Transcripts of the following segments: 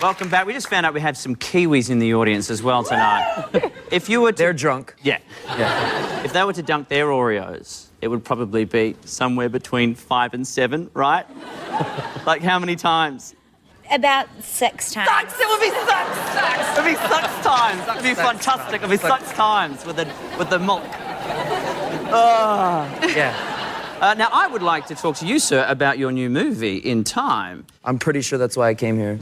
Welcome back. We just found out we have some Kiwis in the audience as well tonight. If you were to... They're drunk. Yeah. If they were to dunk their Oreos, it would probably be somewhere between 5 and 7, right? Like how many times? About 6 times. Sucks! It would be sucks! It would be sucks times. It would be fantastic. It would be sucks times with the milk. Yeah. Now, I would like to talk to you, sir, about your new movie, In Time. I'm pretty sure that's why I came here.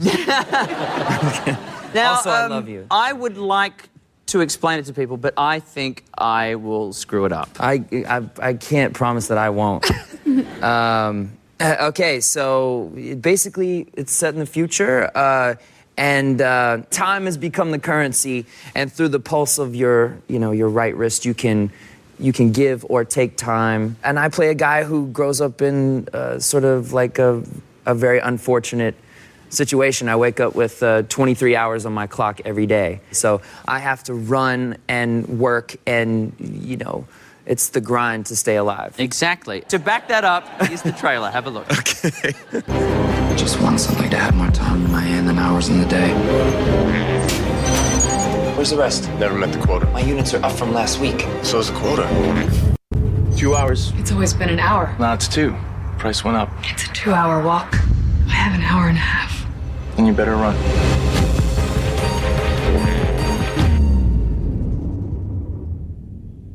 Now, also, I love you. I would like to explain it to people, but I think I will screw it up. I can't promise that I won't. Okay, so basically it's set in the future, and time has become the currency, and through the pulse of your right wrist, you can give or take time. And I play a guy who grows up in sort of like a very unfortunate situation. I wake up with 23 hours on my clock every day. So I have to run and work and, it's the grind to stay alive. Exactly. To back that up, here's the trailer. Have a look. Okay. I just want something to have more time in my hand than hours in the day. Where's the rest? Never met the quota. My units are up from last week. So is the quota. 2 hours. It's always been an hour. Now it's 2. Price went up. It's a 2-hour walk. I have an hour and a half. Then you better run.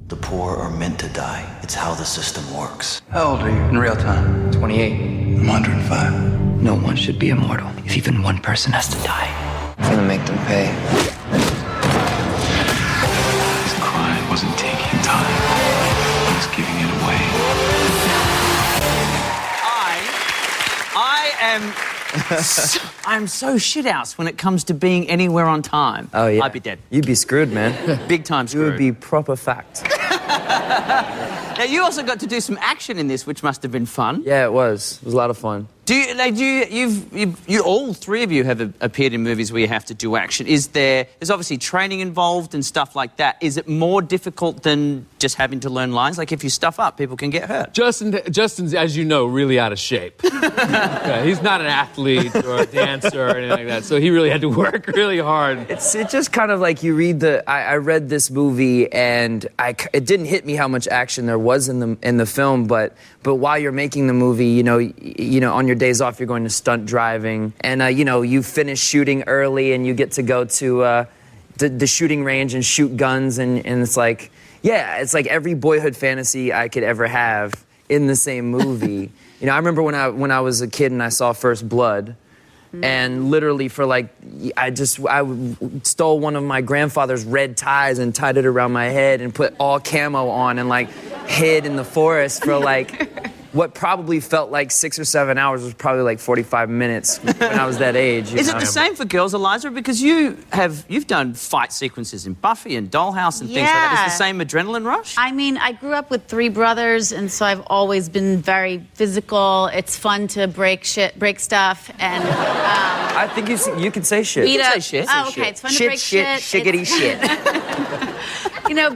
The poor are meant to die. It's how the system works. How old are you in real time? 28. I'm 105. No one should be immortal if even one person has to die. I'm gonna make them pay. This crime wasn't taking time. It was giving it away. I'm so shithouse when it comes to being anywhere on time. Oh, yeah. I'd be dead. You'd be screwed, man. Big time You screwed. would be proper fucked. Now, you also got to do some action in this, which must have been fun. Yeah, it was. It was a lot of fun. You all three of you have appeared in movies where you have to do action. There's obviously training involved and stuff like that. Is it more difficult than just having to learn lines? Like, if you stuff up, people can get hurt. Justin's, as you know, really out of shape. Okay, he's not an athlete or a dancer or anything like that, so he really had to work really hard. It's just kind of like you read I read this movie and it didn't hit me how much action there was in the film, but while you're making the movie, you know, on your days off, you're going to stunt driving, and you finish shooting early, and you get to go to the shooting range and shoot guns, and it's like, yeah, it's like every boyhood fantasy I could ever have in the same movie. I remember when I was a kid and I saw First Blood, and literally for like, I stole one of my grandfather's red ties and tied it around my head and put all camo on and like hid in the forest for like what probably felt like 6 or 7 hours was probably like 45 minutes when I was that age. Is it the same for girls, Eliza? Because you've done fight sequences in Buffy and Dollhouse and things like that. Is the same adrenaline rush? I mean, I grew up with 3 brothers, and so I've always been very physical. It's fun to break stuff, and I think you can say shit. You can say shit. Oh, okay. It's fun to break shit. Shiggity shit.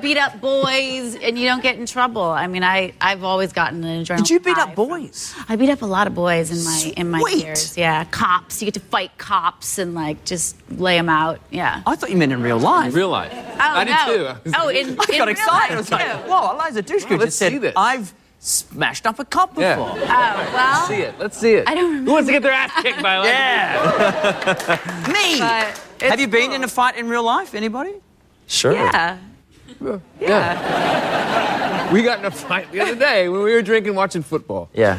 Beat up boys, and you don't get in trouble. I mean, I've always gotten an adrenaline. Did you beat up boys? I beat up a lot of boys in my Sweet. years. Yeah, cops. You get to fight cops and like just lay them out. Yeah. I thought you meant in real life. In real life. Oh, I did too. Oh, in I got excited. I was like, whoa, Eliza Dushku just said, this. I've smashed up a cop before. Yeah. Oh, well. Let's see it. I don't remember. Who wants to get their ass kicked by Eliza? Yeah. Me. Have you been in a fight in real life? Anybody? Sure. Yeah. Yeah. We got in a fight the other day when we were drinking, watching football. Yeah.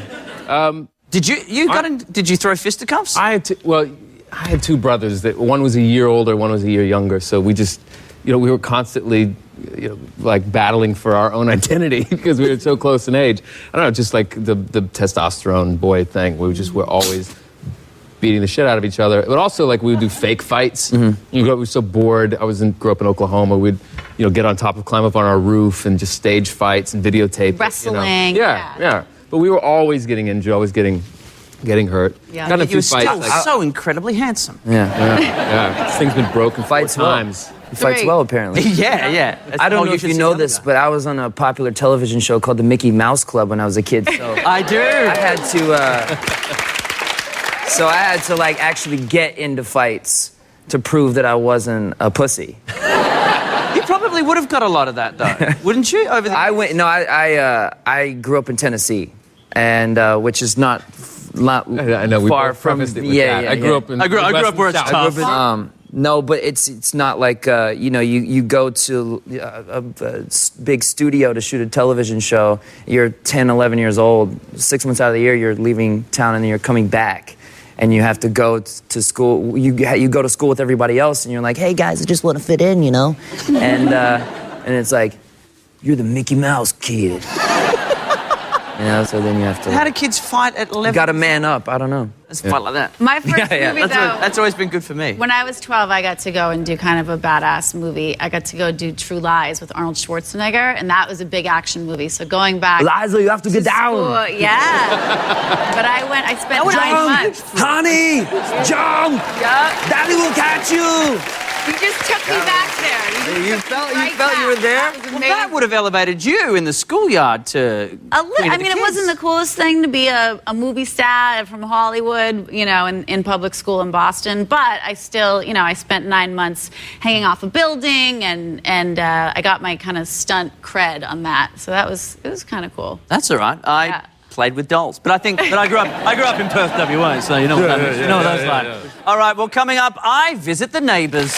Did you throw fisticuffs? I had 2 brothers that one was a year older, one was a year younger. So we just, we were constantly, like battling for our own identity because we were so close in age. I don't know, just like the testosterone boy thing. We were always beating the shit out of each other. But also, like, we would do fake fights. We were so bored. Grew up in Oklahoma. We'd, climb up on our roof and just stage fights and videotape Wrestling. Yeah. But we were always getting injured, always getting hurt. Yeah. Got in a You few were fights. still so incredibly handsome. Yeah. This thing's been broken 4 times. He fights well, apparently. Yeah. I don't know if you know this, but I was on a popular television show called the Mickey Mouse Club when I was a kid. So I do. I had to. So I had to like actually get into fights to prove that I wasn't a pussy. You probably would have got a lot of that, though, wouldn't you? Over the I grew up in Tennessee, and which is not I know we far both from prefaced it with that. I grew up in. I grew up where it's South. tough. No, but it's not like you know, you go to a big studio to shoot a television show. You're 10, 11 years old. 6 months out of the year, you're leaving town and then you're coming back, and you have to go to school. You go to school with everybody else, and you're like, hey guys, I just want to fit in, you know, and it's like, you're the Mickey Mouse kid. You know, so then you have to. How do kids fight at 11? You gotta man up. I don't know. Let's fight like that. My first movie, That's always been good for me. when I was 12, I got to go and do kind of a badass movie. I got to go do True Lies with Arnold Schwarzenegger, and that was a big action movie. So going back. Eliza, you have to get down. School, yeah. But I spent 9 months. Honey, jump! Yup. Daddy will catch you. You just took me back there. You felt right you were back. there? That was Well, amazing. that would have elevated you in the schoolyard to. I mean, it wasn't the coolest thing to be a movie star from Hollywood, you know, in public school in Boston. But I still, you know, I spent 9 months hanging off a building, and I got my kind of stunt cred on that. So it was kind of cool. That's all right. I played with dolls, but I grew up in Perth, WA, so you know what that is. You know what that's like. All right. Well, coming up, I visit the neighbours.